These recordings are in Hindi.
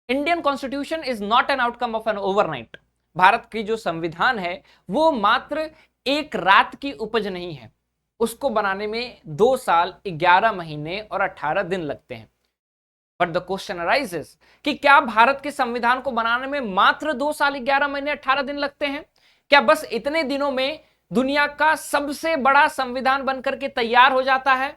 Indian constitution is not an outcome of an overnight. Bharat की जो संविधान है वो मात्र एक रात की उपज नहीं है, उसको बनाने में 2 साल 11 महीने और 18 दिन लगते हैं। बट द क्वेश्चन अराइजेस कि क्या भारत के संविधान को बनाने में मात्र 2 साल 11 महीने 18 दिन लगते हैं? क्या बस इतने दिनों में दुनिया का सबसे बड़ा संविधान बनकर के तैयार हो जाता है?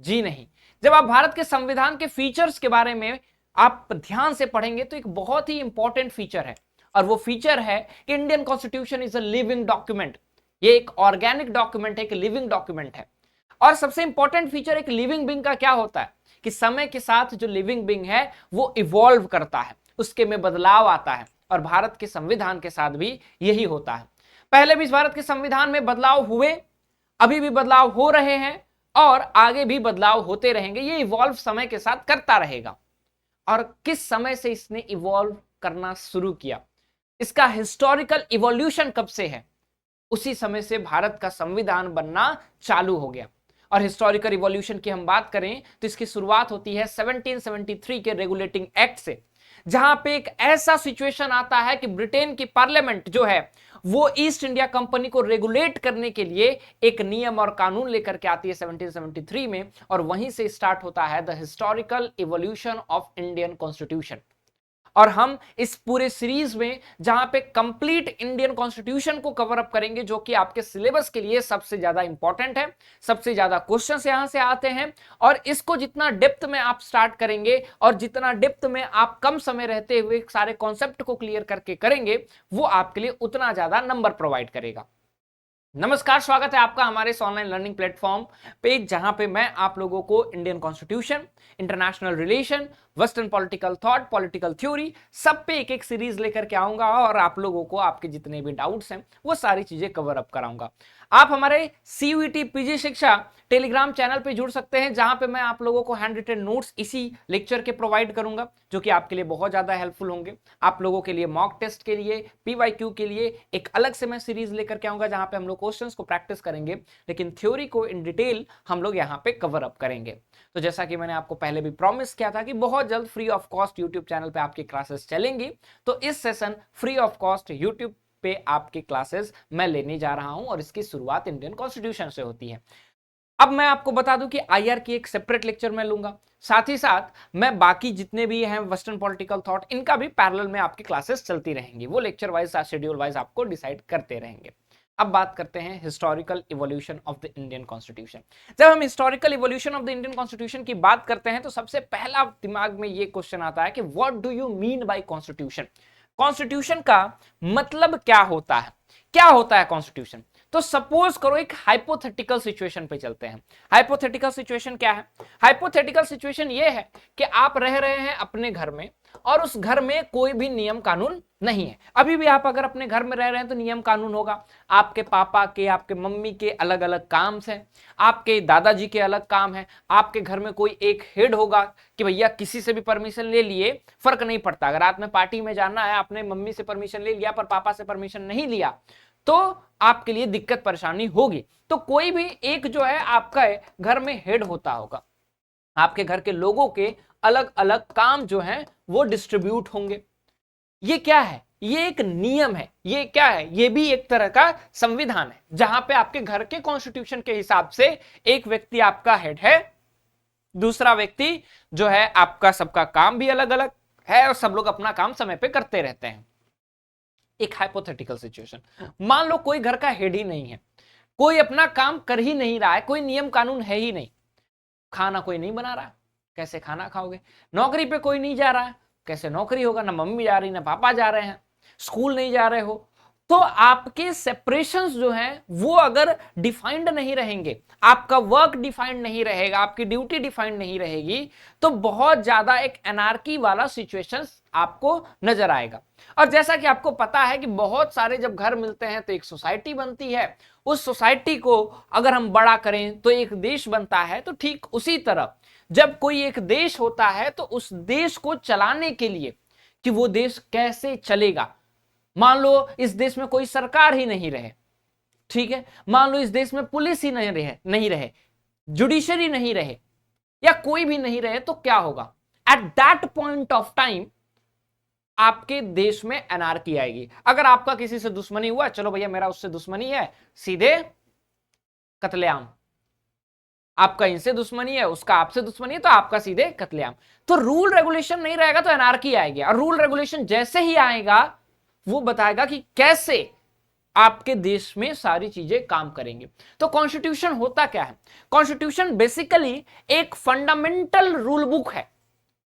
जी नहीं। जब आप भारत के संविधान के फीचर्स के बारे में आप ध्यान से पढ़ेंगे तो एक बहुत ही इंपॉर्टेंट फीचर है, और वो फीचर है कि Indian constitution is a living document. ये एक ऑर्गेनिक डॉक्यूमेंट है, एक लिविंग डॉक्यूमेंट है। और सबसे इंपॉर्टेंट फीचर एक लिविंग बीइंग का क्या होता है कि समय के साथ जो लिविंग बीइंग है वो इवॉल्व करता है, उसके में बदलाव आता है, और भारत के संविधान के साथ भी यही होता है। पहले भी इस भारत के संविधान में बदलाव हुए, अभी भी बदलाव हो रहे हैं, और आगे भी बदलाव होते रहेंगे। ये इवॉल्व समय के साथ करता रहेगा। और किस समय से इसने इवॉल्व करना शुरू किया, इसका हिस्टोरिकल इवोल्यूशन कब से है, उसी समय से भारत का संविधान बनना चालू हो गया। और हिस्टोरिकल इवोल्यूशन की हम बात करें तो इसकी शुरुआत होती है 1773 के रेगुलेटिंग एक्ट से, जहां पे एक ऐसा सिचुएशन आता है कि ब्रिटेन की पार्लियामेंट जो है वो ईस्ट इंडिया कंपनी को रेगुलेट करने के लिए एक नियम और कानून लेकर के आती है 1773 में, और वहीं से स्टार्ट होता है the historical evolution of Indian constitution. और हम इस पूरे सीरीज में जहां पे कंप्लीट इंडियन कॉन्स्टिट्यूशन को कवर अप करेंगे, जो कि आपके सिलेबस के लिए सबसे ज्यादा इंपॉर्टेंट है, सबसे ज्यादा क्वेश्चंस यहां से आते हैं, और इसको जितना डेप्थ में आप स्टार्ट करेंगे और जितना डेप्थ में आप कम समय रहते हुए सारे कॉन्सेप्ट को क्लियर करके करेंगे, वो आपके लिए उतना ज्यादा नंबर प्रोवाइड करेगा। नमस्कार, स्वागत है आपका हमारे इस ऑनलाइन लर्निंग प्लेटफॉर्म पे, जहां पे मैं आप लोगों को Indian constitution, international relation, western political thought, political theory, सब पे एक एक सीरीज लेकर के आऊंगा, और आप लोगों को आपके जितने भी डाउट्स हैं वो सारी चीजें कवर अप कराऊंगा। आप हमारे सीयूईटी पीजी शिक्षा टेलीग्राम चैनल पे जुड़ सकते हैं, जहां पे मैं आप लोगों को हैंड रिटन नोट्स इसी लेक्चर के प्रोवाइड करूंगा, जो कि आपके लिए बहुत ज्यादा हेल्पफुल होंगे। आप लोगों के लिए मॉक टेस्ट के लिए, पीवाईक्यू के लिए एक अलग से मैं सीरीज लेकर के आऊंगा, जहां पे हम लोग क्वेश्चंस को प्रैक्टिस करेंगे, लेकिन थ्योरी को इन डिटेल हम लोग यहाँ पे कवर अप करेंगे। तो जैसा कि मैंने आपको पहले भी प्रॉमिस किया था कि बहुत जल्द free of cost YouTube channel पे आपकी क्लासेस चलेंगी, तो इस session free of cost YouTube पे आपकी क्लासेस मैं लेने जा रहा हूं, और इसकी शुरुआत इंडियन कॉन्स्टिट्यूशन से होती है। अब मैं आपको बता दूं कि आईआर की एक सेपरेट लेक्चर मैं लूंगा, साथ ही साथ मैं बाकी जितने भी हैं वेस्टर्न पॉलिटिकल थॉट, इनका भी पैरेलल में आपकी क्लासेस चलती रहेंगी। वो लेक्चर वाइज, शेड्यूल वाइज आपको डिसाइड करते रहेंगे। अब बात करते हैं historical evolution of the Indian constitution. जब हम historical evolution of the Indian constitution की बात करते हैं तो सबसे पहला दिमाग में ये क्वेश्चन आता है कि what do you mean by constitution. Constitution का मतलब क्या होता है, क्या होता है कॉन्स्टिट्यूशन। तो सपोज करो एक हाइपोथेटिकल सिचुएशन पे चलते हैं। हाइपोथेटिकल सिचुएशन क्या है? हाइपोथेटिकल सिचुएशन ये है कि आप रह रहे हैं अपने घर में, और उस घर में कोई भी नियम कानून नहीं है। अभी भी आप अगर अपने घर में रह रहे हैं तो नियम कानून होगा। आपके पापा के, आपके मम्मी के अलग अलग काम हैं, आपके दादाजी के अलग काम है, आपके घर में कोई एक हेड होगा कि भैया किसी से भी परमिशन ले लिए, फर्क नहीं पड़ता। अगर रात में पार्टी में जाना है, आपने मम्मी से परमिशन ले लिया पर पापा से परमिशन नहीं लिया, तो आपके लिए दिक्कत परेशानी होगी। तो कोई भी एक जो है आपका घर में हेड होता होगा, आपके घर के लोगों के अलग अलग काम जो हैं वो डिस्ट्रीब्यूट होंगे। ये क्या है? ये एक नियम है। ये क्या है? ये भी एक तरह का संविधान है, जहां पे आपके घर के कॉन्स्टिट्यूशन के हिसाब से एक व्यक्ति आपका हेड है, दूसरा व्यक्ति जो है आपका, सबका काम भी अलग अलग है, और सब लोग अपना काम समय पे करते रहते हैं। एक हाइपोथेटिकल सिचुएशन, मान लो कोई घर का हेड ही नहीं है, कोई अपना काम कर ही नहीं रहा है, कोई नियम कानून है ही नहीं, खाना कोई नहीं बना रहा, कैसे खाना खाओगे? नौकरी पे कोई नहीं जा रहा है, कैसे नौकरी होगा? ना मम्मी जा रही, ना पापा जा रहे हैं, स्कूल नहीं जा रहे हो, तो आपके सेपरेशंस जो हैं वो अगर डिफाइंड नहीं रहेंगे, आपका वर्क डिफाइंड नहीं रहेगा, आपकी ड्यूटी डिफाइंड नहीं रहेगी, तो बहुत ज्यादा एक एनार्की वाला सिचुएशंस आपको नजर आएगा। और जैसा कि आपको पता है कि बहुत सारे जब घर मिलते हैं तो एक सोसाइटी बनती है, उस सोसाइटी को अगर हम बड़ा करें तो एक देश बनता है। तो ठीक उसी तरह जब कोई एक देश होता है तो उस देश को चलाने के लिए कि वो देश कैसे चलेगा, मान लो इस देश में कोई सरकार ही नहीं रहे, ठीक है, मान लो इस देश में पुलिस ही नहीं रहे, जुडिशरी नहीं रहे, या कोई भी नहीं रहे, तो क्या होगा? At that point of time आपके देश में एनार्की आएगी। अगर आपका किसी से दुश्मनी हुआ, चलो भैया मेरा उससे दुश्मनी है, सीधे कत्लेआम। आपका इनसे दुश्मनी है, उसका आपसे दुश्मनी है, तो आपका सीधे कत्लेआम। तो रूल रेगुलेशन नहीं रहेगा तो एनार्की आएगी, और रूल रेगुलेशन जैसे ही आएगा वो बताएगा कि कैसे आपके देश में सारी चीजें काम करेंगे। तो कॉन्स्टिट्यूशन होता क्या है? कॉन्स्टिट्यूशन बेसिकली एक फंडामेंटल रूल बुक है।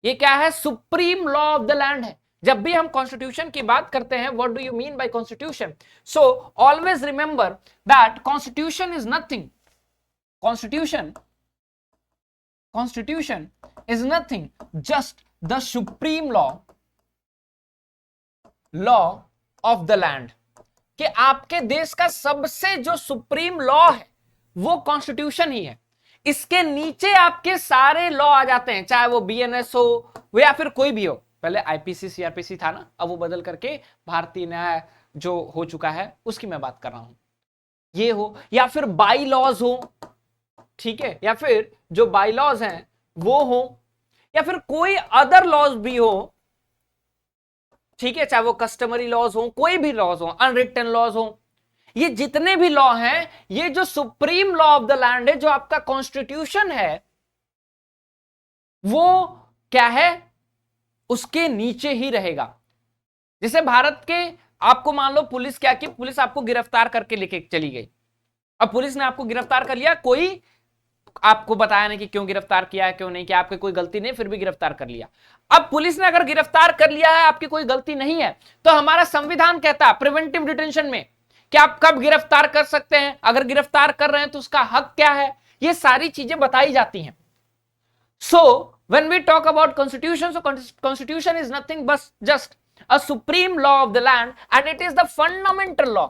ये क्या है? Supreme law of the land है। जब भी हम कॉन्स्टिट्यूशन की बात करते हैं, what do you mean by constitution? So always remember that constitution is nothing, constitution is nothing, just the supreme law of the land। कि आपके देश का सबसे जो सुप्रीम लॉ है वो कॉन्स्टिट्यूशन ही है। इसके नीचे आपके सारे लॉ आ जाते हैं, चाहे वो बीएनएस हो या फिर कोई भी हो। पहले आईपीसी सीआरपीसी था ना, अब वो बदल करके भारतीय न्याय जो हो चुका है उसकी मैं बात कर रहा हूं। ये हो या फिर बाई लॉज हो, ठीक है, या फिर जो बाई लॉज हैं वो हो, या फिर कोई अदर लॉज भी हो, ठीक है, चाहे वो कस्टमरी लॉज हो, कोई भी लॉज हो, अनरिटन लॉज हो। ये जितने भी लॉ हैं, ये जो supreme law of the land है, जो आपका कॉन्स्टिट्यूशन है, वो क्या है? उसके नीचे ही रहेगा। जैसे भारत के, आपको मान लो पुलिस क्या की, पुलिस आपको गिरफ्तार करके लेके चली गई। अब पुलिस ने आपको गिरफ्तार कर लिया, कोई आपको बताया नहीं कि क्यों गिरफ्तार किया है, क्यों नहीं किया, आपकी कोई गलती नहीं, फिर भी गिरफ्तार कर लिया। अब पुलिस ने अगर गिरफ्तार कर लिया है, आपकी कोई गलती नहीं है, तो हमारा संविधान कहता है प्रिवेंटिव डिटेंशन में कि आप कब गिरफ्तार कर सकते हैं, अगर गिरफ्तार कर रहे हैं तो उसका हक क्या है, ये सारी चीजें बताई जाती हैं। So when we talk about constitution, so constitution is nothing but just a supreme law of the land and it is the fundamental law.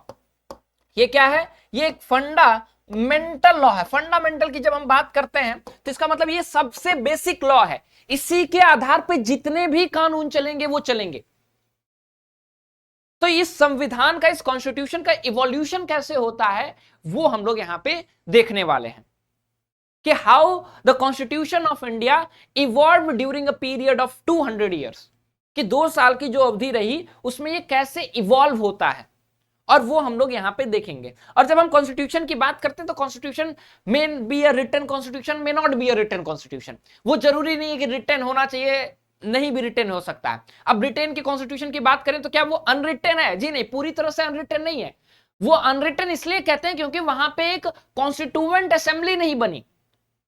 ये क्या है? ये एक फंडामेंटल लॉ है। फंडामेंटल की जब हम बात करते हैं तो इसका मतलब ये सबसे बेसिक लॉ है, इसी के आधार पे जितने भी कानून चलेंगे वो चलेंगे। तो इस संविधान का, इस कॉन्स्टिट्यूशन का इवोल्यूशन कैसे होता है वो हम लोग यहां पे देखने वाले हैं कि how the constitution of India evolve during a period of 200 years, कि 2 साल की जो अवधि रही उसमें ये कैसे इवॉल्व होता है, और वो हम लोग यहां पे देखेंगे। और जब हम कॉन्स्टिट्यूशन की बात करते हैं तो constitution may be a written constitution, may not be a written constitution. वो जरूरी नहीं है कि रिटन होना चाहिए, नहीं भी रिटन हो सकता है। अब ब्रिटेन के कॉन्स्टिट्यूशन की बात करें तो क्या वो अनरिटन है? जी नहीं, पूरी तरह से अनरिटन नहीं है। वो अनरिटन इसलिए कहते हैं क्योंकि वहां पे एक कॉन्स्टिट्यूएंट असेंबली नहीं बनी,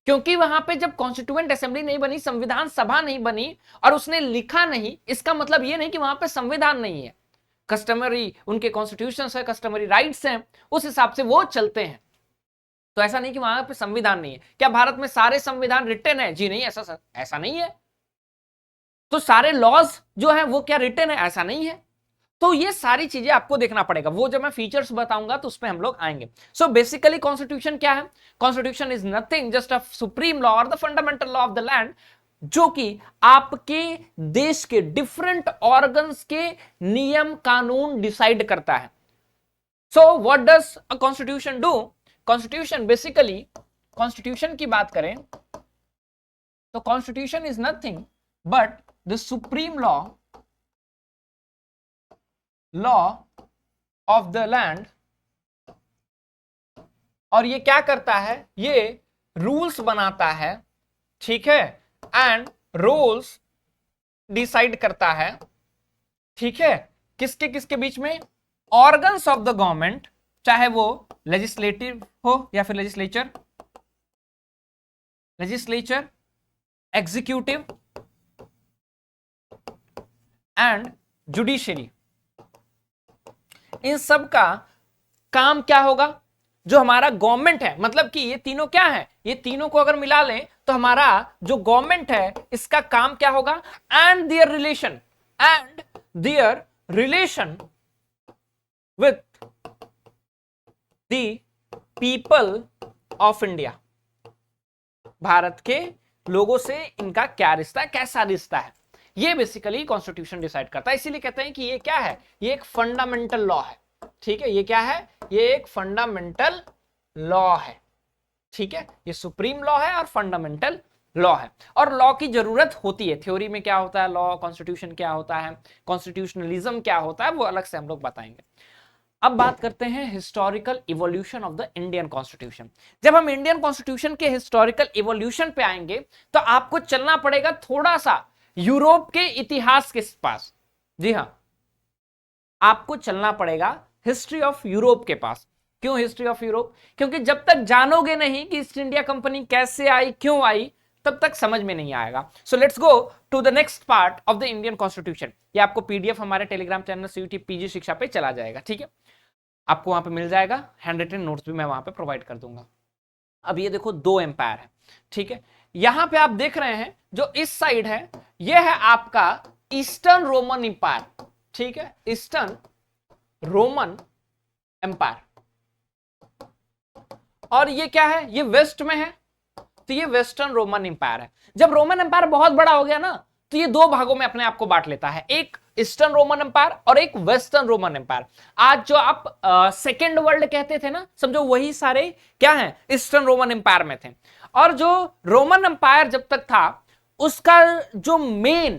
क्योंकि वहां पे जब कॉन्स्टिट्यूएंट असेंबली नहीं बनी, संविधान सभा नहीं बनी और उसने लिखा नहीं, इसका मतलब ये नहीं कि वहां पे संविधान नहीं है। कस्टमरी उनके कॉन्स्टिट्यूशन है, कस्टमरी राइट्स हैं, उस हिसाब से वो चलते हैं। तो ऐसा नहीं कि वहां पे संविधान नहीं है। क्या भारत में सारे संविधान रिटन है? जी नहीं, ऐसा नहीं है। तो सारे लॉज जो है वो क्या रिटन है? ऐसा नहीं है। तो ये सारी चीजें आपको देखना पड़ेगा, वो जब मैं फीचर्स बताऊंगा तो उसमें हम लोग आएंगे। सो बेसिकली कॉन्स्टिट्यूशन क्या है? Constitution is nothing just a supreme law और the fundamental law of the land, जो कि आपके देश के डिफरेंट ऑर्गन्स के नियम कानून डिसाइड करता है। So what does a constitution do? Constitution basically, constitution की बात करें तो constitution is nothing but the supreme law of the land. और ये क्या करता है? ये रूल्स बनाता है, ठीक है, एंड रूल्स डिसाइड करता है, ठीक है, किसके किसके बीच में? ऑर्गन्स ऑफ द गवर्नमेंट, चाहे वो लेजिस्लेटिव हो या फिर लेजिस्लेचर, एग्जीक्यूटिव एंड जुडिशरी। इन सब का काम क्या होगा? जो हमारा गवर्नमेंट है, मतलब कि ये तीनों क्या है? ये तीनों को अगर मिला लें तो हमारा जो गवर्नमेंट है इसका काम क्या होगा? And there relation with the people of India. Bharat के लोगों से इनका क्या रिश्ता है, कैसा रिश्ता है, ये बेसिकली कॉन्स्टिट्यूशन डिसाइड करता है। इसीलिए कहते हैं कि ये क्या है? ये एक फंडामेंटल लॉ है, ठीक है। ये क्या है? ये एक फंडामेंटल लॉ है, ठीक है। ये सुप्रीम लॉ है और फंडामेंटल लॉ है, और लॉ की जरूरत होती है। थ्योरी में क्या होता है लॉ, कॉन्स्टिट्यूशन क्या होता है, कॉन्स्टिट्यूशनलिज्म क्या होता है, वो अलग से हम लोग बताएंगे। अब बात करते हैं historical evolution of the Indian constitution. जब हम इंडियन कॉन्स्टिट्यूशन के हिस्टोरिकल इवोल्यूशन पे आएंगे तो आपको चलना पड़ेगा थोड़ा सा यूरोप के इतिहास के पास। जी हां, आपको चलना पड़ेगा हिस्ट्री ऑफ यूरोप के पास। क्यों हिस्ट्री ऑफ यूरोप? क्योंकि जब तक जानोगे नहीं कि ईस्ट इंडिया कंपनी कैसे आई, क्यों आई, तब तक समझ में नहीं आएगा। So let's go to the next part of the Indian constitution. ये आपको पीडीएफ हमारे टेलीग्राम चैनल सीयूटी पीजी शिक्षा पे चला जाएगा, ठीक है, आपको वहां पे मिल जाएगा। हैंड रिटन नोट्स भी मैं वहां पे प्रोवाइड कर दूंगा। अब ये देखो दो एम्पायर है, ठीक है, यहां पे आप देख रहे हैं जो इस साइड है ये है आपका ईस्टर्न रोमन एम्पायर, ठीक है, ईस्टर्न रोमन एम्पायर, और ये क्या है, ये वेस्ट में है, तो ये वेस्टर्न रोमन एम्पायर है। जब रोमन एम्पायर बहुत बड़ा हो गया ना तो ये दो भागों में अपने आप को बांट लेता है, एक ईस्टर्न रोमन एम्पायर और एक वेस्टर्न रोमन एम्पायर। आज जो आप सेकेंड वर्ल्ड कहते थे ना, समझो वही सारे क्या हैं, ईस्टर्न रोमन एम्पायर में थे। और जो रोमन एम्पायर जब तक था उसका जो मेन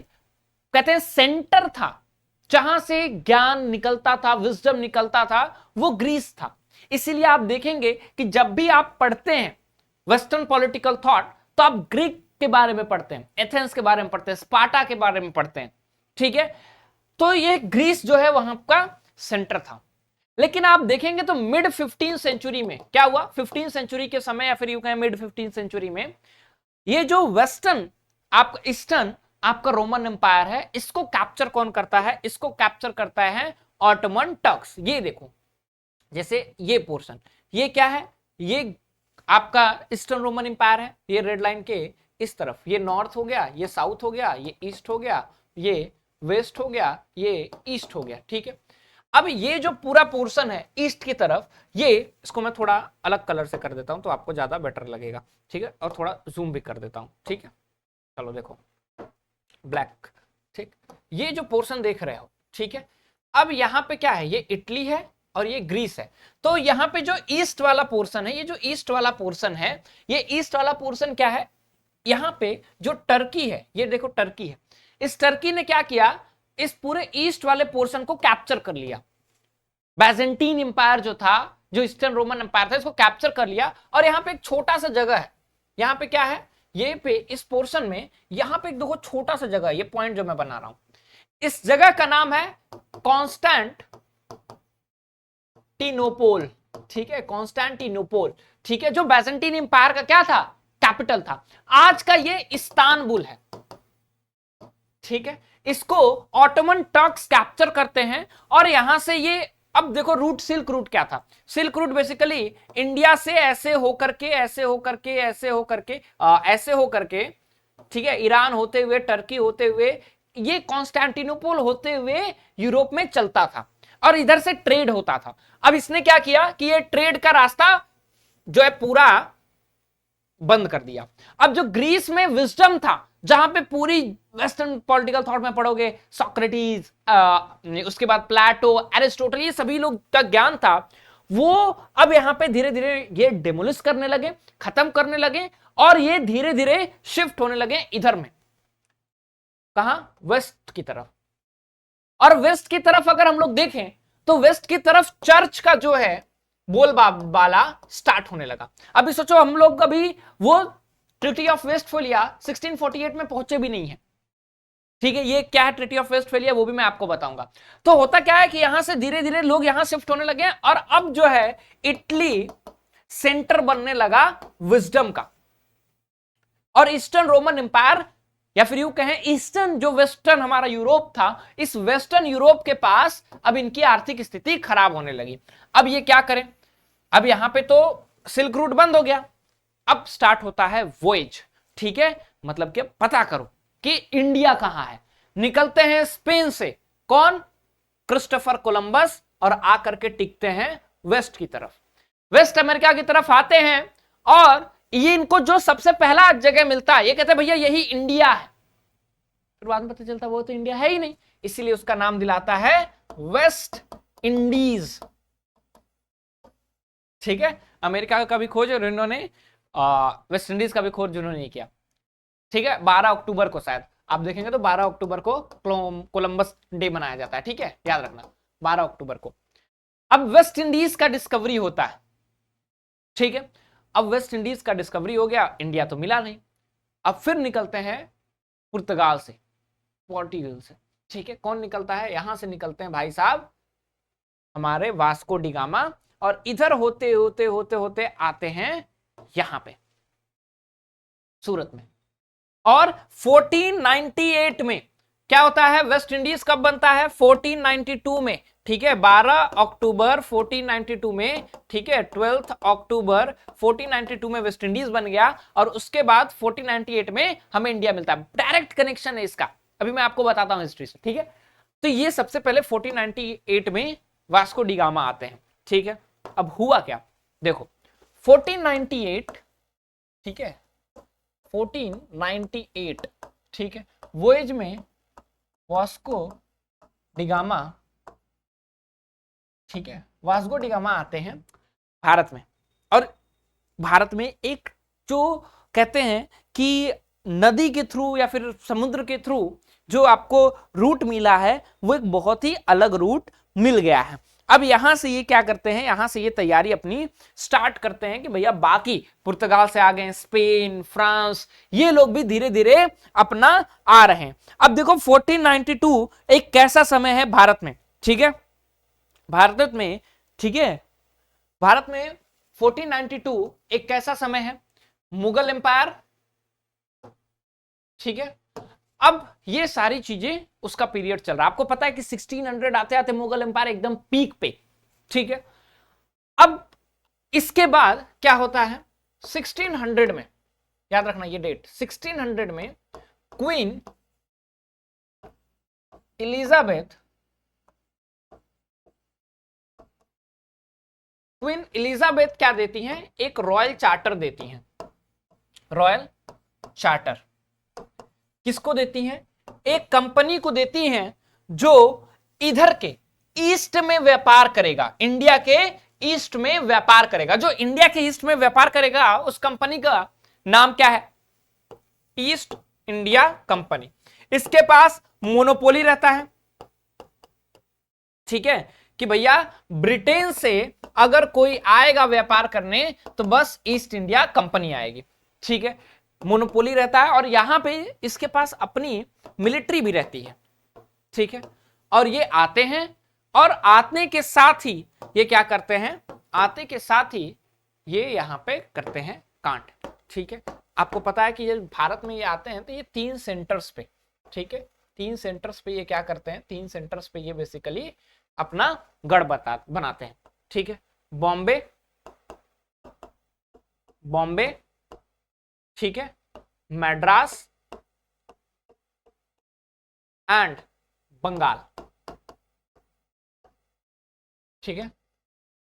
कहते हैं सेंटर था, जहां से ज्ञान निकलता था, विजडम निकलता था, वो ग्रीस था। इसीलिए आप देखेंगे कि जब भी आप पढ़ते हैं वेस्टर्न पॉलिटिकल थॉट तो आप ग्रीक के बारे में पढ़ते हैं, एथेंस के बारे में पढ़ते हैं, स्पार्टा के बारे में पढ़ते हैं, ठीक है। तो ये ग्रीस जो है वहां का सेंटर था। लेकिन आप देखेंगे तो मिड 15 सेंचुरी में क्या हुआ, 15 सेंचुरी के समय या फिर यूं कहें मिड 15 सेंचुरी में ये जो वेस्टर्न आप ईस्टर्न आपका रोमन एम्पायर है, इसको कैप्चर कौन करता है, इसको कैप्चर करता है ऑटोमन टर्क्स। ये देखो जैसे ये पोर्शन, ये क्या है, ये आपका ईस्टर्न रोमन एम्पायर है, ये रेड लाइन के इस तरफ, ये नॉर्थ हो गया, ये साउथ हो गया, ये ईस्ट हो गया, ये वेस्ट हो गया, ये ईस्ट हो गया, ठीक है। अब ये जो पूरा पोर्शन है ईस्ट की तरफ, ये इसको मैं थोड़ा अलग कलर से कर देता हूं तो आपको ज्यादा बेटर लगेगा, ठीक है, और थोड़ा जूम भी कर देता हूं, ठीक है। चलो देखो ब्लैक, ठीक, ये जो पोर्शन देख रहे हो, ठीक है। अब यहां पे क्या है, ये इटली है और ये ग्रीस है। तो यहां पे जो ईस्ट वाला पोर्शन है, ये जो ईस्ट वाला पोर्शन है, ये ईस्ट वाला पोर्शन क्या है, यहां पे जो टर्की है, ये देखो टर्की है, इस टर्की ने क्या किया, इस पूरे ईस्ट वाले पोर्शन को कैप्चर कर लिया। बैजेंटीन एम्पायर जो था, जो ईस्टर्न रोमन एम्पायर था, इसको कैप्चर कर लिया। और यहां पे एक छोटा सा जगह है, यहां पे क्या है, ये पे इस पोर्शन में यहां पे एक देखो छोटा सा जगह है, ये पॉइंट जो मैं बना रहा हूं, इस जगह का नाम है कॉन्स्टेंटिनोपोल, ठीक है, कॉन्स्टेंटिनोपोल, ठीक है, जो बैजेंटीन एम्पायर का क्या था, कैपिटल था। आज का ये इस्तांबुल है, ठीक है। इसको ऑटोमन टर्क्स कैप्चर करते हैं और यहां से ये, अब देखो रूट, सिल्क रूट क्या था, सिल्क रूट बेसिकली इंडिया से ऐसे होकर के ऐसे होकर के ऐसे होकर के ऐसे होकर के, ठीक है, ईरान होते हुए, टर्की होते हुए, ये कॉन्स्टेंटिनोपल होते हुए यूरोप में चलता था और इधर से ट्रेड होता था। अब इसने क्या किया कि ये ट्रेड का रास्ता जो है पूरा बंद कर दिया। अब जो ग्रीस में विजडम था, जहां पे पूरी वेस्टर्न पॉलिटिकल थॉट में पढ़ोगे, सोक्रेटिस, उसके बाद प्लेटो, एरिस्टोटल, ये सभी लोग का ज्ञान था, वो अब यहां पे धीरे धीरे ये डेमोलिश करने लगे, खत्म करने लगे, और ये धीरे धीरे शिफ्ट होने लगे इधर में, कहां, वेस्ट की तरफ। और वेस्ट की तरफ अगर हम लोग देखें तो वेस्ट की तरफ चर्च का जो है बोलबाला स्टार्ट होने लगा। अभी सोचो हम लोग अभी वो ट्रीटी ऑफ वेस्टफेलिया 1648 में पहुंचे भी नहीं है, ठीक है। ये क्या है ट्रीटी ऑफ वेस्टफेलिया, वो भी मैं आपको बताऊंगा। तो होता क्या है कि यहां से धीरे धीरे लोग यहां शिफ्ट होने लगे और अब जो है इटली सेंटर बनने लगा विजडम का। और ईस्टर्न रोमन एम्पायर या फिर यूं कहें ईस्टर्न, जो वेस्टर्न हमारा यूरोप था, इस वेस्टर्न यूरोप के पास अब इनकी आर्थिक स्थिति खराब होने लगी। अब ये क्या करें, अब यहां पे तो सिल्क रूट बंद हो गया, अब स्टार्ट होता है वॉयज, ठीक है, मतलब कि पता करो कि इंडिया कहां है। निकलते हैं स्पेन से कौन, क्रिस्टोफर कोलंबस, और आकर के टिकते हैं वेस्ट की तरफ, वेस्ट अमेरिका की तरफ आते हैं। और ये इनको जो सबसे पहला जगह मिलता है, ये कहते हैं भैया यही इंडिया है। फिर बाद में पता चलता वो तो इंडिया है ही नहीं, इसीलिए उसका नाम दिलाता है वेस्ट इंडीज, ठीक है। अमेरिका का भी खोज इन्होंने, वेस्ट इंडीज का भी खोज उन्होंने नहीं किया। ठीक है, 12 अक्टूबर को शायद आप देखेंगे तो 12 अक्टूबर को कोलंबस डे मनाया जाता है। ठीक है, याद रखना 12 अक्टूबर को। अब वेस्ट इंडीज का डिस्कवरी होता है। ठीक है, अब वेस्ट इंडीज का डिस्कवरी हो गया, इंडिया तो मिला नहीं। अब फिर निकलते हैं पुर्तगाल से, पोर्टुगल से। ठीक है, कौन निकलता है, यहां से निकलते हैं भाई साहब हमारे वास्को डिगामा, और इधर होते होते होते होते आते हैं यहां पे सूरत में। और 1498 में क्या होता है, वेस्ट इंडीज कब बनता है, 1492 में। ठीक है, 12 अक्टूबर 1492 में। ठीक है, 12 अक्टूबर 1492 में वेस्ट इंडीज बन गया, और उसके बाद 1498 में हमें इंडिया मिलता है। डायरेक्ट कनेक्शन है इसका, अभी मैं आपको बताता हूं हिस्ट्री से। ठीक है, तो ये सबसे पहले 1498 में वास्को डिगामा आते हैं। ठीक है, अब हुआ क्या देखो, 1498, ठीक है 1498, ठीक है, वोएज में वास्को डिगामा, ठीक है, वास्को डिगामा आते हैं भारत में। और भारत में एक जो कहते हैं कि नदी के थ्रू या फिर समुद्र के थ्रू जो आपको रूट मिला है, वो एक बहुत ही अलग रूट मिल गया है। अब यहां से ये क्या करते हैं, यहां से ये तैयारी अपनी स्टार्ट करते हैं कि भैया बाकी पुर्तगाल से आ गए, स्पेन, फ्रांस, ये लोग भी धीरे धीरे अपना आ रहे हैं। अब देखो 1492 एक कैसा समय है भारत में। ठीक है, भारत में, ठीक है, भारत में 1492 एक कैसा समय है, मुगल एम्पायर। ठीक है, अब ये सारी चीजें उसका पीरियड चल रहा है। आपको पता है कि 1600 आते आते मुगल एम्पायर एकदम पीक पे। ठीक है, अब इसके बाद क्या होता है, 1600 में, याद रखना ये डेट, 1600 में क्वीन इलिजाबेथ क्या देती हैं, एक रॉयल चार्टर देती हैं। रॉयल चार्टर किसको देती हैं, एक कंपनी को देती हैं जो इधर के ईस्ट में व्यापार करेगा, इंडिया के ईस्ट में व्यापार करेगा। जो इंडिया के ईस्ट में व्यापार करेगा उस कंपनी का नाम क्या है, ईस्ट इंडिया कंपनी। इसके पास मोनोपोली रहता है। ठीक है, कि भैया ब्रिटेन से अगर कोई आएगा व्यापार करने तो बस ईस्ट इंडिया कंपनी आएगी। ठीक है, मोनोपोली रहता है, और यहां पे इसके पास अपनी मिलिट्री भी रहती है। ठीक है, और ये आते हैं, और आने के साथ ही ये क्या करते हैं, आते के साथ ही ये यहां पे करते हैं कांड। ठीक है, आपको पता है कि ये भारत में ये आते हैं तो ये 3 सेंटर्स पे, ठीक है, 3 सेंटर्स पे ये क्या करते हैं, 3 सेंटर्स पे ये बेसिकली अपना गढ़ बनाते हैं। ठीक है, बॉम्बे, ठीक है, मद्रास एंड बंगाल। ठीक है,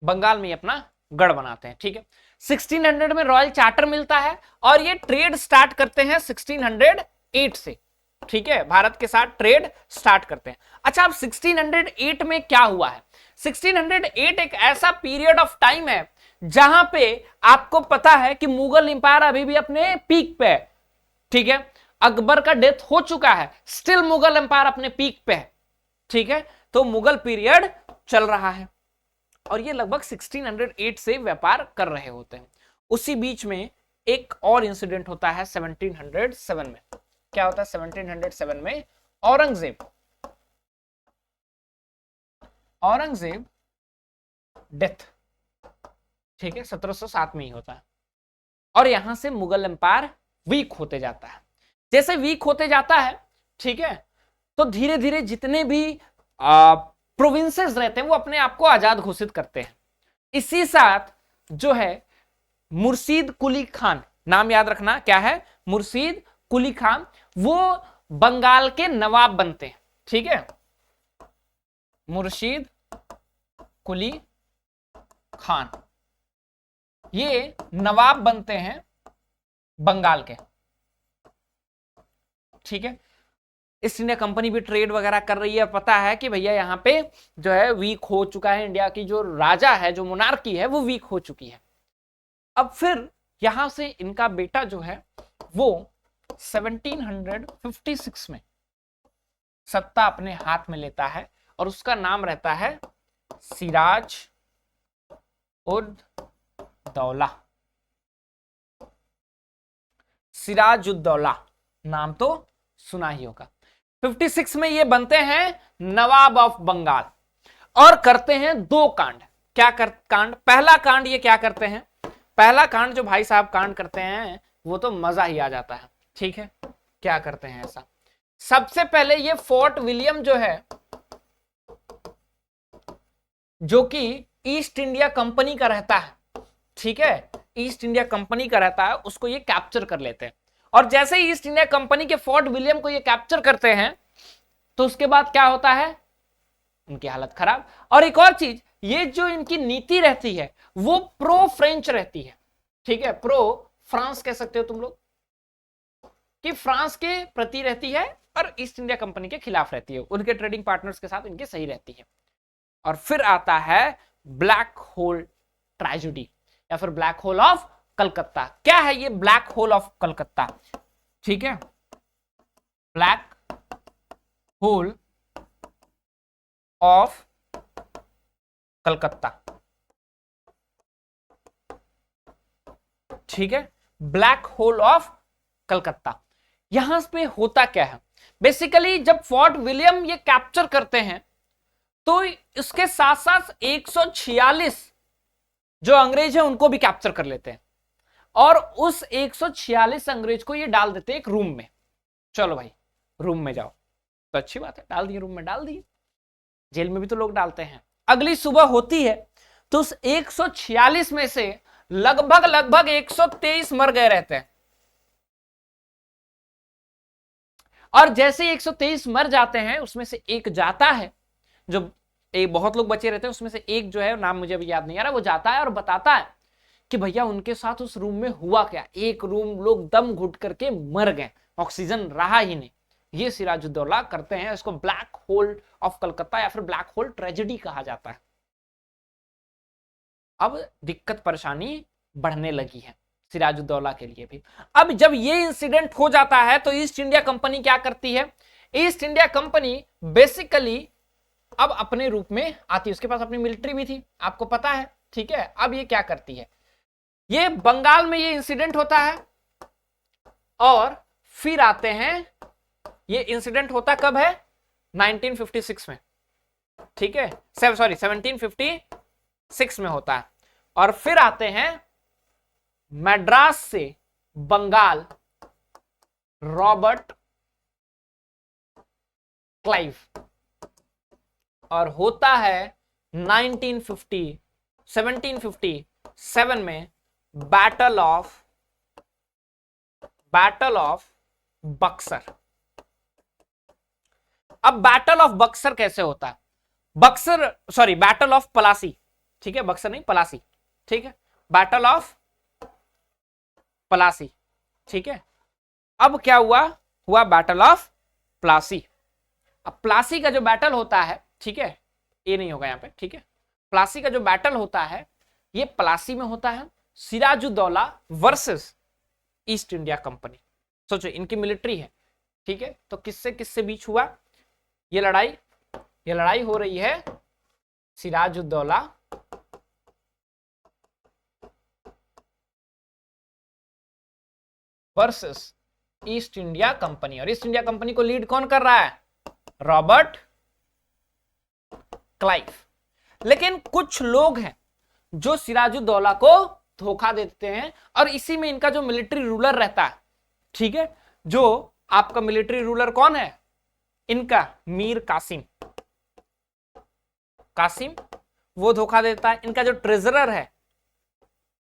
बंगाल में अपना गढ़ बनाते हैं। ठीक है, 1600 में रॉयल चार्टर मिलता है, और ये ट्रेड स्टार्ट करते हैं 1608 से। ठीक है, भारत के साथ ट्रेड स्टार्ट करते हैं। अच्छा, अब 1608 में क्या हुआ है, 1608 एक ऐसा पीरियड ऑफ टाइम है जहां पे आपको पता है कि मुगल एम्पायर अभी भी अपने पीक पे है। ठीक है, अकबर का डेथ हो चुका है, स्टिल मुगल एम्पायर अपने पीक पे है। ठीक है, तो मुगल पीरियड चल रहा है, और ये लगभग 1608 से व्यापार कर रहे होते हैं। उसी बीच में एक और इंसिडेंट होता है 1707 में। क्या होता है 1707 में, औरंगजेब डेथ। ठीक है, 1707 में ही होता है, और यहां से मुगल एम्पायर वीक होते जाता है। जैसे वीक होते जाता है, ठीक है, तो धीरे धीरे जितने भी प्रोविंसेस रहते हैं वो अपने आप को आजाद घोषित करते हैं। इसी साथ जो है मुर्शीद कुली खान, नाम याद रखना क्या है, मुर्शीद कुली खान, वो बंगाल के नवाब बनते हैं। ठीक है, मुर्शीद कुली खान ये नवाब बनते हैं बंगाल के। ठीक है, ईस्ट इंडिया कंपनी भी ट्रेड वगैरह कर रही है, पता है कि भैया यहाँ पे जो है वीक हो चुका है, इंडिया की जो राजा है, जो मोनार्की है, वो वीक हो चुकी है। अब फिर यहां से इनका बेटा जो है वो 1756 में सत्ता अपने हाथ में लेता है और उसका नाम रहता है सिराज उद दौला। सिराज उद दौला नाम तो सुना ही होगा। 56 में ये बनते हैं नवाब ऑफ बंगाल और करते हैं दो कांड। क्या कांड? पहला कांड ये क्या करते हैं, पहला कांड जो भाई साहब कांड करते हैं वो तो मजा ही आ जाता है। ठीक है, क्या करते हैं ऐसा? सबसे पहले ये फोर्ट विलियम जो है, जो कि ईस्ट इंडिया कंपनी का रहता है, ठीक है, ईस्ट इंडिया कंपनी का रहता है, उसको ये कैप्चर कर लेते हैं। और जैसे ही ईस्ट इंडिया कंपनी के फोर्ट विलियम को ये कैप्चर करते हैं तो उसके बाद क्या होता है, उनकी हालत खराब। और एक और चीज, ये जो इनकी नीति रहती है वो प्रो फ्रेंच रहती है। ठीक है, प्रो फ्रांस कह सकते हो तुम लोग, कि फ्रांस के प्रति रहती है और ईस्ट इंडिया कंपनी के खिलाफ रहती है, उनके ट्रेडिंग पार्टनर्स के साथ इनकी सही रहती है। और फिर आता है ब्लैक होल ट्रेजेडी या फिर ब्लैक होल ऑफ कलकत्ता। क्या है ये ब्लैक होल ऑफ कलकत्ता? ठीक है, ब्लैक होल ऑफ कलकत्ता। ठीक है, ब्लैक होल ऑफ कलकत्ता। यहां पे होता क्या है, बेसिकली जब फोर्ट विलियम ये कैप्चर करते हैं तो इसके साथ साथ 146 जो अंग्रेज है उनको भी कैप्चर कर लेते हैं और उस 146 अंग्रेज को ये डाल देते हैं एक रूम में। चलो भाई रूम में जाओ, तो अच्छी बात है, डाल दिए रूम में, डाल दिए। जेल में भी तो लोग डालते हैं। अगली सुबह होती है तो उस 146 में से लगभग 123 मर गए रहते हैं। और जैसे 123 मर जाते हैं उसमें से एक जाता है, जो एक बहुत लोग बचे रहते हैं उसमें से एक जो है, नाम मुझे अभी याद नहीं आ रहा, वो जाता है और बताता है कि भैया उनके साथ उस रूम में हुआ क्या। एक रूम लोग दम घुट करके मर गए, ऑक्सीजन रहा ही नहीं। ये सिराजुद्दौला करते हैं, इसको ब्लैक होल ऑफ कलकत्ता या फिर ब्लैक होल ट्रेजेडी कहा जाता है। अब दिक्कत परेशानी बढ़ने लगी है सिराजुद्दौला के लिए भी। अब जब ये इंसिडेंट हो जाता है तो ईस्ट इंडिया कंपनी क्या करती है, ईस्ट इंडिया कंपनी बेसिकली अब अपने रूप में आती है, उसके पास अपनी मिलिट्री भी थी, आपको पता है। ठीक है, अब ये क्या करती है, ये बंगाल में ये इंसिडेंट होता है और फिर आते हैं, ये इंसिडेंट होता कब है, 1956 में। ठीक है, सॉरी 1756 में होता है। और फिर आते हैं मद्रास से बंगाल रॉबर्ट क्लाइव, और होता है 1757 में बैटल ऑफ बक्सर। अब बैटल ऑफ बक्सर कैसे होता है, बैटल ऑफ पलासी। ठीक है, बक्सर नहीं, पलासी। ठीक है, बैटल ऑफ पलासी। ठीक है, अब क्या हुआ बैटल ऑफ प्लासी। अब प्लासी का जो बैटल होता है, ठीक है, ये नहीं होगा यहां पे। ठीक है, प्लासी का जो बैटल होता है ये प्लासी में होता है, Sirajuddaula versus East India company. सोचो इनकी मिलिट्री है। ठीक है, तो किससे बीच हुआ ये लड़ाई? ये लड़ाई हो रही है Sirajuddaula versus East India company. और ईस्ट इंडिया कंपनी को लीड कौन कर रहा है? Robert Clive. लेकिन कुछ लोग हैं जो सिराजुद्दौला को धोखा देते हैं और इसी में इनका जो मिलिट्री रूलर रहता है, ठीक है, जो आपका मिलिट्री रूलर कौन है इनका, मीर कासिम, वो धोखा देता है। इनका जो ट्रेजरर है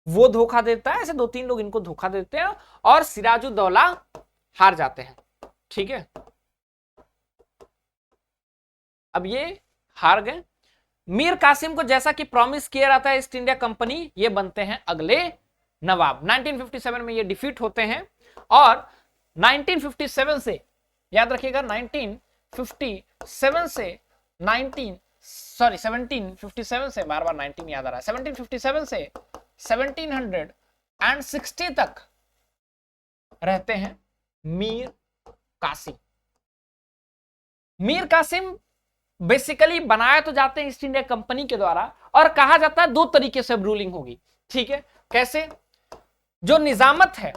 वो धोखा देता है। ऐसे 2-3 लोग इनको धोखा देते हैं और सिराजुद्दौला हार जाते हैं। ठीक है, अब ये हार गए। मीर कासिम को जैसा कि प्रॉमिस किया रहता है ईस्ट इंडिया कंपनी, ये बनते हैं अगले नवाब। 1957 में ये डिफीट होते हैं और 1957 से, याद रखिएगा, 1757 से बार बार 19 याद आ रहा है, 1757 से 1760 तक रहते हैं मीर कासिम। मीर कासिम बेसिकली बनाए तो जाते हैं ईस्ट इंडिया कंपनी के द्वारा, और कहा जाता है दो तरीके से रूलिंग होगी, ठीक है। कैसे? जो निजामत है,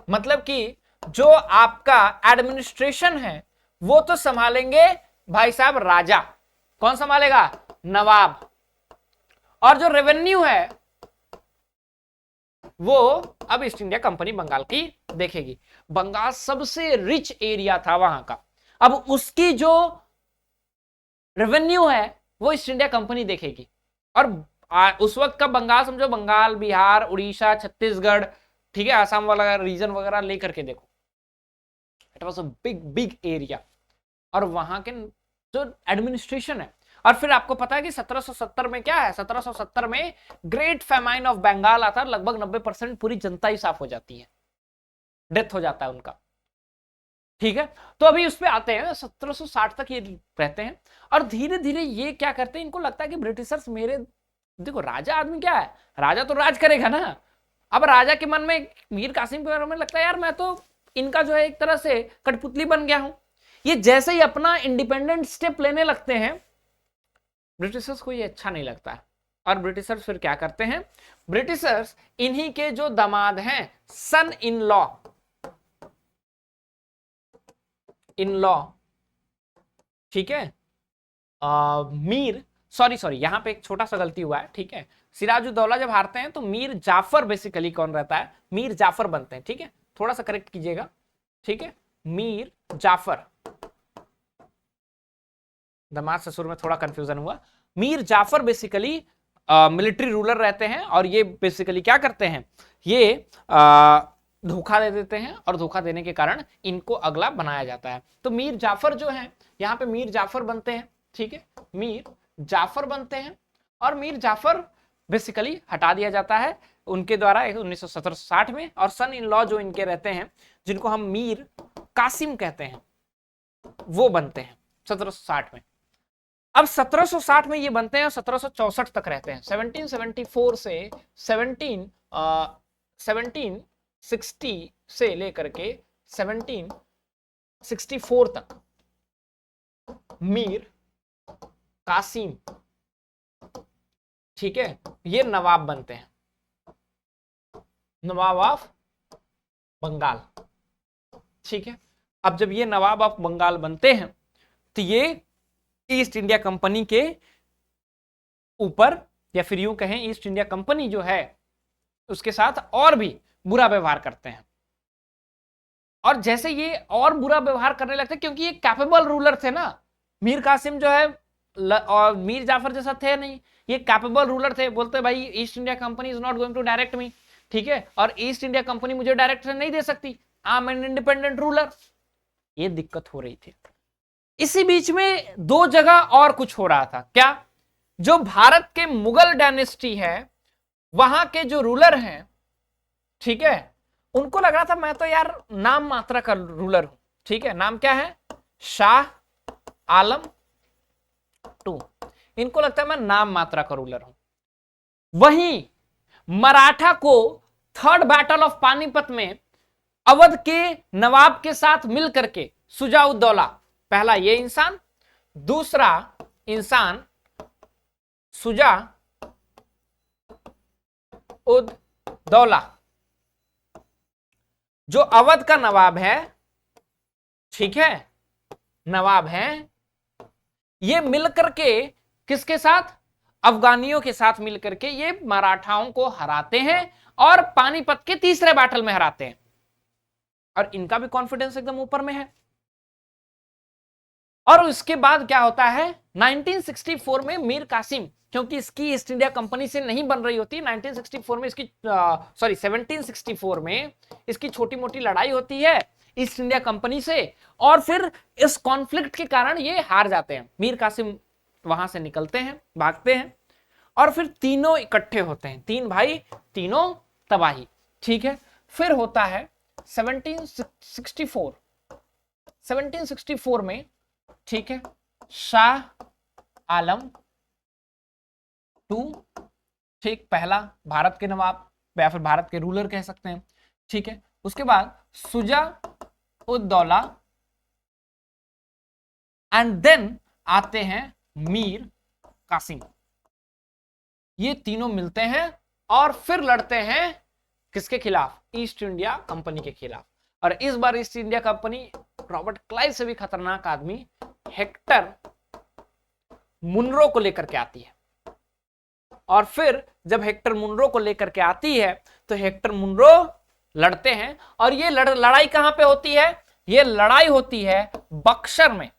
मतलब कि जो आपका एडमिनिस्ट्रेशन है वो तो संभालेंगे भाई साहब राजा। कौन संभालेगा? नवाब। और जो रेवेन्यू है वो अब ईस्ट इंडिया कंपनी बंगाल की देखेगी। बंगाल सबसे रिच एरिया था वहां का, अब उसकी जो रेवेन्यू है वो ईस्ट इंडिया कंपनी देखेगी। और उस वक्त का बंगाल समझो, बंगाल, बिहार, उड़ीसा, छत्तीसगढ़, ठीक है, आसाम वाला रीजन वगैरह लेकर के देखो, it was a big big area. और वहां के जो एडमिनिस्ट्रेशन है, और फिर आपको पता है कि 1770 में क्या है, 1770 में ग्रेट फेमाइन ऑफ बंगाल आता है, लगभग 90% पूरी जनता ही साफ हो जाती है, डेथ हो जाता है उनका, ठीक है। तो अभी उस पे आते हैं, 1760 तक ये रहते हैं, और धीरे धीरे ये क्या करते हैं, इनको लगता है कि ब्रिटिशर्स मेरे, देखो राजा आदमी क्या है, राजा तो राज करेगा ना। अब राजा के मन में, मीर कासिम के बारे में लगता है यार मैं तो इनका जो है एक तरह से कठपुतली बन गया हूं। ये जैसे ही अपना इंडिपेंडेंट स्टेप लेने लगते हैं, ब्रिटिशर्स को ये अच्छा नहीं लगता है, और ब्रिटिशर्स फिर क्या करते हैं, ब्रिटिशर्स इन्हीं के जो दामाद हैं, सन इन लॉ, इन लॉ, ठीक है, मीर, सॉरी यहां पे एक छोटा सा गलती हुआ है, ठीक है। सिराजुद्दौला जब हारते हैं तो मीर जाफर बेसिकली कौन रहता है, मीर जाफर बनते हैं, ठीक है, थोड़ा सा करेक्ट कीजिएगा, ठीक है, मीर जाफर। दामाद ससुर में थोड़ा कंफ्यूजन हुआ। Mir Jafar basically military ruler रहते हैं, और ये बेसिकली क्या करते हैं, ये धोखा दे देते हैं, और धोखा देने के कारण इनको अगला बनाया जाता है। तो मीर जाफर जो है, यहाँ पे मीर जाफर बनते हैं, ठीक है, मीर जाफर बनते हैं, और मीर जाफर बेसिकली हटा दिया जाता है उनके द्वारा 1960 में, और सन इन लॉ जो इनके रहते हैं, जिनको हम मीर कासिम कहते हैं, वो बनते हैं 1760 में। अब 1760 में ये बनते हैं और 1764 तक रहते हैं, 1774 से 1760 से लेकर के 1764 तक मीर कासिम, ठीक है, ये नवाब बनते हैं, नवाब ऑफ बंगाल, ठीक है। अब जब ये नवाब ऑफ बंगाल बनते हैं तो ये ईस्ट इंडिया कंपनी के ऊपर, या फिर यूं कहें ईस्ट इंडिया कंपनी जो है उसके साथ और भी बुरा व्यवहार करते हैं। और जैसे ये और बुरा व्यवहार करने लगते, क्योंकि ये कैपेबल रूलर थे ना, मीर कासिम जो है और मीर जाफर जैसा थे नहीं, ये कैपेबल रूलर थे, बोलते भाई East India Company is not going to direct me, ठीक है, और ईस्ट इंडिया कंपनी मुझे डायरेक्शन नहीं दे सकती, I am an independent ruler. ये दिक्कत हो रही थी। इसी बीच में दो जगह और कुछ हो रहा था, क्या, जो भारत के मुगल डायनेस्टी है वहां के जो रूलर हैं, ठीक है, उनको लग रहा था मैं तो यार नाम मात्रा का रूलर हूं, ठीक है, नाम क्या है, शाह आलम टू, इनको लगता है मैं नाम मात्रा का रूलर हूं। वहीं मराठा को थर्ड बैटल ऑफ पानीपत में अवध के नवाब के साथ मिलकर के सुजाउद्दौला, पहला ये इंसान, दूसरा इंसान सुजा उद दौला, जो अवध का नवाब है, ठीक है, नवाब है, ये मिलकर के किसके साथ, अफगानियों के साथ मिलकर के ये मराठाओं को हराते हैं और पानीपत के तीसरे बैटल में हराते हैं, और इनका भी कॉन्फिडेंस एकदम ऊपर में है। और उसके बाद क्या होता है, 1964 में मीर कासिम, क्योंकि इसकी ईस्ट इंडिया कंपनी से नहीं बन रही होती, 1964 में इसकी 1764 में इसकी छोटी मोटी लड़ाई होती है ईस्ट इंडिया कंपनी से, और फिर इस कॉन्फ्लिक्ट के कारण ये हार जाते हैं, मीर कासिम वहां से निकलते हैं, भागते हैं, और फिर तीनों इकट्ठे होते हैं, तीन भाई तीनों तबाही, ठीक है। फिर होता है 1764 में, ठीक है, शाह आलम टू, ठीक, पहला भारत के नवाब या फिर भारत के रूलर कह सकते हैं, ठीक है, उसके बाद सुजा उद्दौला एंड देन आते हैं मीर कासिम। ये तीनों मिलते हैं और फिर लड़ते हैं किसके खिलाफ? ईस्ट इंडिया कंपनी के खिलाफ। और इस बार East India Company Robert Clive से भी खतरनाक आदमी हेक्टर मुनरो को लेकर के आती है। और फिर जब हेक्टर मुनरो को लेकर के आती है तो हेक्टर मुनरो लड़ते हैं। और ये लड़ाई कहां पे होती है? ये लड़ाई होती है बक्सर में।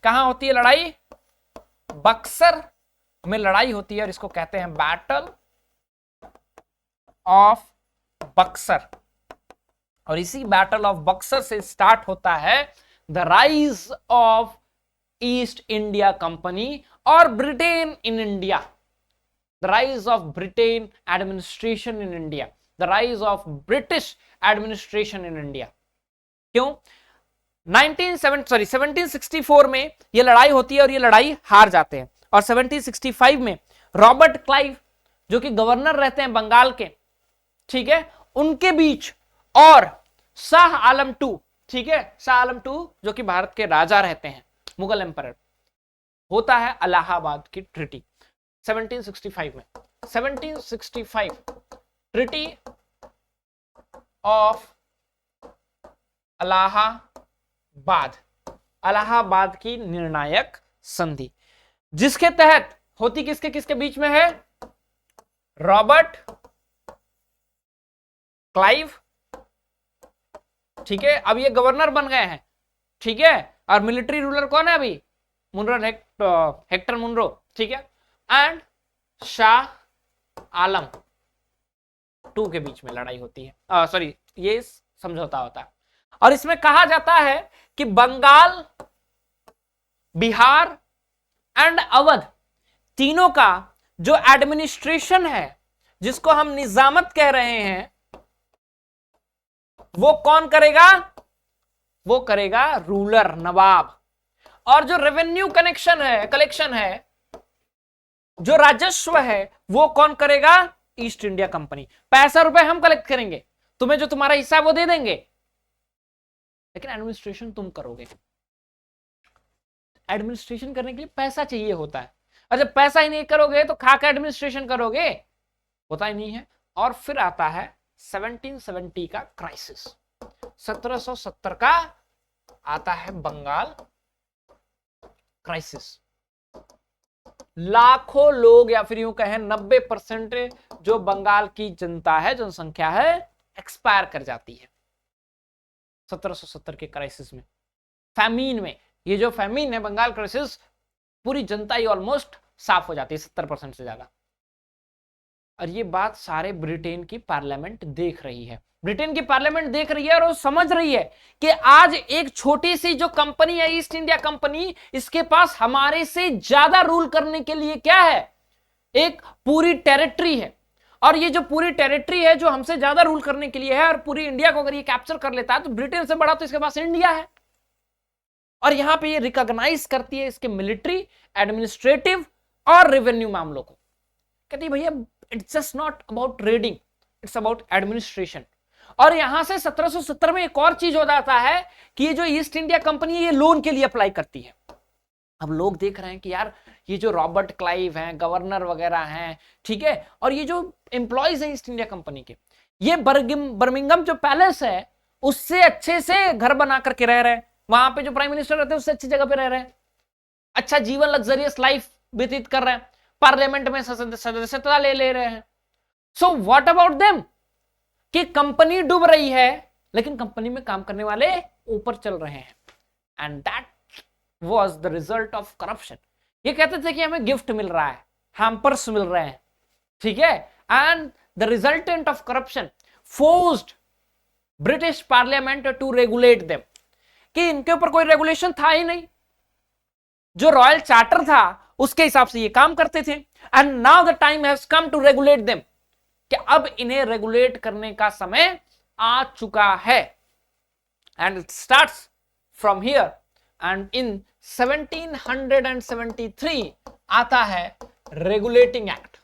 कहां होती है लड़ाई? बक्सर में लड़ाई होती है और इसको कहते हैं बैटल ऑफ बक्सर। और इसी बैटल ऑफ बक्सर से स्टार्ट होता है the rise of East India company और Britain in India. The rise of Britain administration in India, the rise of British administration in India. क्यों? 1764 में यह लड़ाई होती है और ये लड़ाई हार जाते हैं। और 1765 में रॉबर्ट क्लाइव जो कि गवर्नर रहते हैं बंगाल के, ठीक है, उनके बीच और शाह आलम टू, ठीक है, शाह आलम टू जो कि भारत के राजा रहते हैं, मुगल एम्परर, होता है इलाहाबाद की ट्रिटी 1765 में। 1765 ट्रिटी ऑफ इलाहाबाद, इलाहाबाद की निर्णायक संधि, जिसके तहत होती किसके किसके बीच में है? रॉबर्ट क्लाइव, ठीक है, अब ये गवर्नर बन गए हैं, ठीक है, और मिलिट्री रूलर कौन है अभी? मुनरो, हेक्टर मुनरो, ठीक है, एंड शाह आलम टू के बीच में लड़ाई होती है, सॉरी ये समझौता होता है। और इसमें कहा जाता है कि बंगाल, बिहार एंड अवध तीनों का जो एडमिनिस्ट्रेशन है, जिसको हम निजामत कह रहे हैं, वो कौन करेगा? वो करेगा रूलर, नवाब। और जो रेवेन्यू कलेक्शन है, जो राजस्व है, वो कौन करेगा? East India company. पैसा रुपए हम कलेक्ट करेंगे, तुम्हें जो तुम्हारा हिस्सा वो दे देंगे, लेकिन एडमिनिस्ट्रेशन तुम करोगे। एडमिनिस्ट्रेशन करने के लिए पैसा चाहिए होता है, और जब पैसा ही नहीं करोगे तो खा के एडमिनिस्ट्रेशन करोगे? होता ही नहीं है। और फिर आता है 1770 का क्राइसिस, 1770 का आता है बंगाल क्राइसिस। लाखों लोग, या फिर यूं कहें 90% जो बंगाल की जनता है, जनसंख्या है, एक्सपायर कर जाती है 1770 के क्राइसिस में, फैमीन में। ये जो फैमीन है, बंगाल क्राइसिस, पूरी जनता ही ऑलमोस्ट साफ हो जाती है, 70% से ज्यादा। और ये बात सारे ब्रिटेन की पार्लियामेंट देख रही है, ब्रिटेन की पार्लियामेंट देख रही है और वो समझ रही है कि आज एक छोटी सी जो कंपनी है ईस्ट इंडिया कंपनी, इसके पास हमारे से ज्यादा रूल करने के लिए क्या है? एक पूरी टेरिटरी है। और ये जो पूरी टेरिटरी है जो हमसे ज्यादा रूल करने के लिए है, और पूरी इंडिया को अगर ये कैप्चर कर लेता है तो ब्रिटेन से बड़ा तो इसके पास इंडिया है। और यहां पे ये रिकॉग्नाइज करती है इसके मिलिट्री, एडमिनिस्ट्रेटिव और रेवेन्यू मामलों को। कहती है भैया it's just not about trading, it's about administration. और यहां से 1770 में एक और चीज हो जाता है कि ये जो ईस्ट इंडिया कंपनी है ये लोन के लिए अप्लाई करती है। अब लोग देख रहे हैं कि यार ये जो रॉबर्ट क्लाइव हैं, गवर्नर वगैरह हैं, ठीक है, और ये जो एम्प्लॉयज हैं ईस्ट इंडिया कंपनी के, ये बर्मिंगम जो पैलेस है उससे अच्छे से घर बना करके रह रहे हैं, वहां पे जो प्राइम मिनिस्टर रहते हैं उससे अच्छी जगह पे रह रहे हैं, अच्छा जीवन, लग्जरियस लाइफ व्यतीत कर रहे हैं, पार्लियामेंट में सदस्यता ले रहे हैं। So what about them? कि कंपनी डूब रही है लेकिन कंपनी में काम करने वाले ऊपर चल रहे हैं, and that was the result of corruption. ये कहते थे कि हमें गिफ्ट मिल रहा है, हैम्पर्स मिल रहे हैं, ठीक है, and the resultant of corruption forced British parliament to regulate them, कि इनके ऊपर कोई रेगुलेशन था ही नहीं, जो रॉयल चार्टर था उसके हिसाब से ये काम करते थे। And now the time has come to regulate them, कि अब इन्हें रेगुलेट करने का समय आ चुका है। And it starts from here, and in 1773 आता है रेगुलेटिंग एक्ट,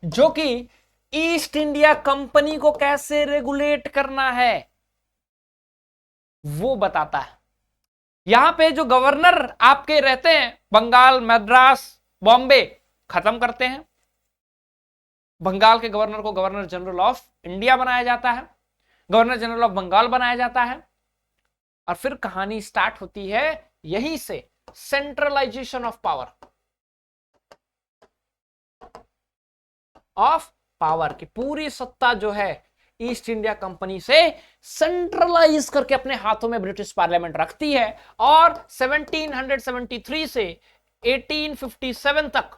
जो कि ईस्ट इंडिया कंपनी को कैसे रेगुलेट करना है वो बताता है। यहां पे जो गवर्नर आपके रहते हैं, बंगाल, मद्रास, बॉम्बे, खत्म करते हैं। बंगाल के गवर्नर को गवर्नर जनरल ऑफ इंडिया बनाया जाता है, गवर्नर जनरल ऑफ बंगाल बनाया जाता है। और फिर कहानी स्टार्ट होती है यहीं से, सेंट्रलाइजेशन ऑफ पावर, की पूरी सत्ता जो है ईस्ट इंडिया कंपनी से सेंट्रलाइज करके अपने हाथों में ब्रिटिश पार्लियामेंट रखती है। और 1773 से 1857 तक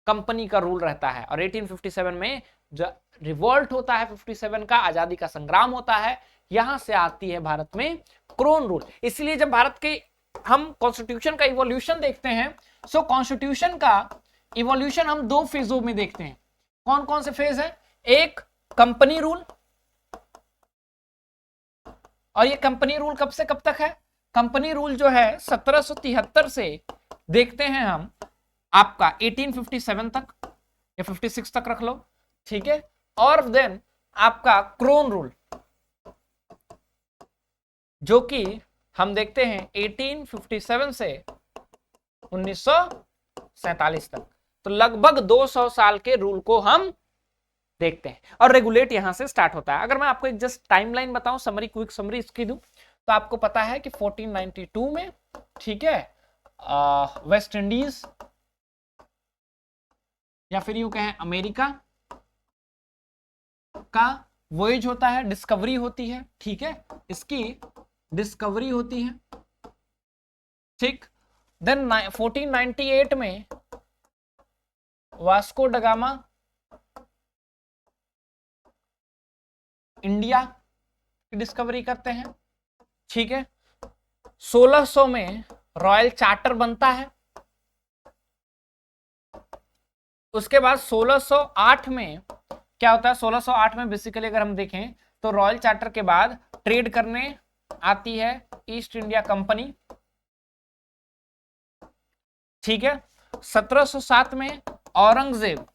कंपनी का रूल रहता है। और 1857 में जो रिवोल्ट होता है, 57 का आजादी का संग्राम होता है, यहां से आती है भारत में क्रोन रूल। इसलिए जब भारत के हम कॉन्स्टिट्यूशन का इवोल्यूशन देखते हैं, सो कॉन्स्टिट्यूशन का इवोल्यूशन हम दो फेजों में देखते हैं। कौन कौन से फेज है? एक कंपनी रूल, और ये कंपनी रूल कब से कब तक है? कंपनी रूल जो है 1773 से देखते हैं हम आपका 1857 तक या 56 तक रख लो, ठीक है। और देन आपका क्रोन रूल जो कि हम देखते हैं 1857 से 1947 तक। तो लगभग 200 साल के रूल को हम देखते हैं और रेगुलेट यहां से स्टार्ट होता है। अगर मैं आपको एक जस्ट टाइमलाइन बताऊं, समरी, क्विक समरी इसकी दूं, तो आपको पता है कि 1492 में, ठीक है, वेस्ट इंडीज या फिर यूं कहें अमेरिका का वॉयज होता है, डिस्कवरी होती है, ठीक है, इसकी डिस्कवरी होती है, ठीक। देन 1498 में वास्को ड गामा इंडिया की डिस्कवरी करते हैं, ठीक है। 1600 में रॉयल चार्टर बनता है। उसके बाद 1608 में क्या होता है? 1608 में बेसिकली अगर हम देखें तो रॉयल चार्टर के बाद ट्रेड करने आती है ईस्ट इंडिया कंपनी, ठीक है। 1707 में औरंगजेब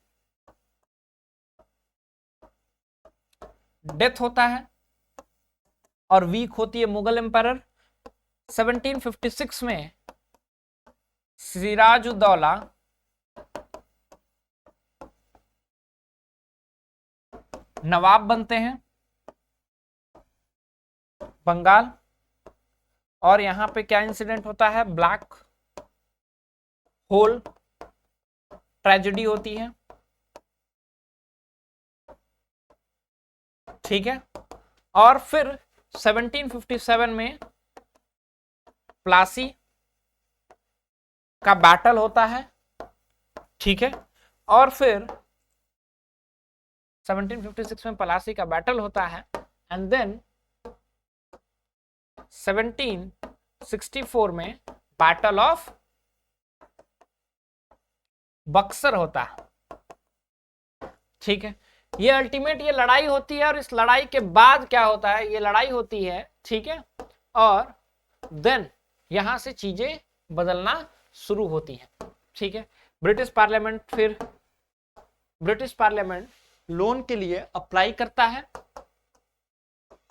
डेथ होता है और वीक होती है मुगल एम्पायर। 1756 में सिराजुद्दौला नवाब बनते हैं बंगाल। और यहां पे क्या इंसिडेंट होता है? ब्लैक होल ट्रेजेडी होती है, ठीक है। और फिर 1757 में प्लासी का बैटल होता है, ठीक है। और फिर 1756 में प्लासी का बैटल होता है एंड देन 1764 में बैटल ऑफ बक्सर होता है, ठीक है। ये अल्टीमेट ये लड़ाई होती है और इस लड़ाई के बाद क्या होता है? ये लड़ाई होती है, ठीक है। और देन यहां से चीजें बदलना शुरू होती हैं, ठीक है। ब्रिटिश पार्लियामेंट लोन के लिए अप्लाई करता है,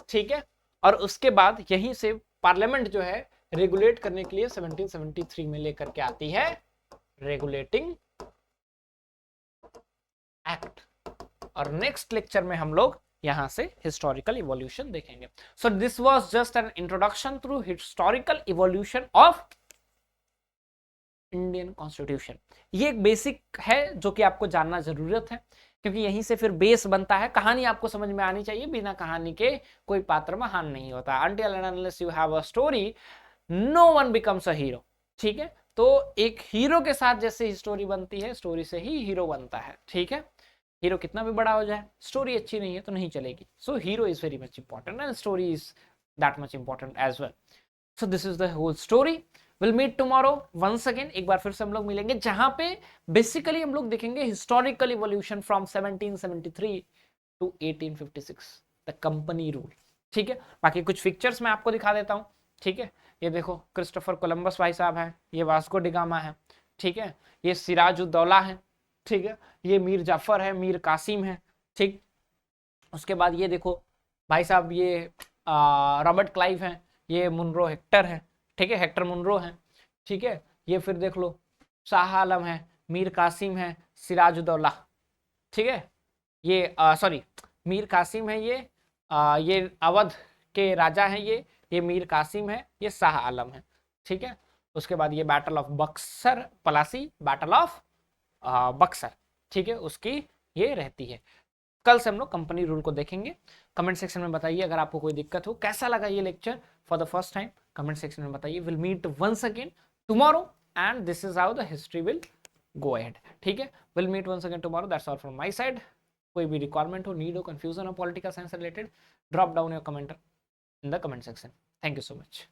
ठीक है। और उसके बाद यहीं से पार्लियामेंट जो है रेगुलेट करने के लिए 1773 में लेकर के आती है रेगुलेटिंग एक्ट। और नेक्स्ट लेक्चर में हम लोग यहां से हिस्टोरिकल इवोल्यूशन देखेंगे। So this was just an introduction through historical evolution of Indian constitution. ये एक बेसिक है जो कि आपको जानना जरूरत है, क्योंकि यहीं से फिर बेस बनता है। कहानी आपको समझ में आनी चाहिए, बिना कहानी के कोई पात्र महान नहीं होता। Until and unless you have a story, no one becomes a hero, ठीक है। तो एक हीरो के साथ जैसे स्टोरी बनती है, स्टोरी से ही हीरो बनता है, ठीक है। हीरो कितना भी बड़ा हो जाए, स्टोरी अच्छी नहीं है तो नहीं चलेगी। So hero is very much important and story is that much important as well. So this is the whole story. Will meet tomorrow once again, एक बार फिर से हम लोग मिलेंगे जहां पे बेसिकली हम लोग देखेंगे historical evolution from 1773 to 1856, the company rule, ठीक है। बाकी कुछ पिक्चर्स मैं आपको दिखा देता हूं, ठीक है। ये देखो क्रिस्टोफर कोलंबस भाई साहब हैं, ये वास्को डिगामा है, ठीक है। ये सिराजुद्दौला है, ठीक है, ये मीर जाफर है, मीर कासिम है, ठीक। उसके बाद ये देखो भाई साहब, ये रॉबर्ट क्लाइव है, ये मुनरो हेक्टर है, ठीक है, हेक्टर मुनरो है, ठीक है। ये फिर देख लो शाह आलम है, मीर कासिम है, सिराजुद्दौला, ठीक है। ये सॉरी, मीर कासिम है, ये अवध के राजा हैं, ये मीर कासिम है, ये शाह आलम है, ठीक है। उसके बाद ये battle of Buxar, Plassey battle of Buxar, ठीक है, उसकी ये रहती है। कल से हम लोग कंपनी रूल को देखेंगे। कमेंट सेक्शन में बताइए अगर आपको कोई दिक्कत हो, कैसा लगा ये lecture for the first time, comment section में बताइए। Will meet once again tomorrow and this is how the history will go ahead, ठीक है। Will meet once again tomorrow, that's all from my side. कोई भी रिक्वायरमेंट हो, नीड हो, कंफ्यूजन हो political science related, drop down your comment in the comment section. Thank you so much.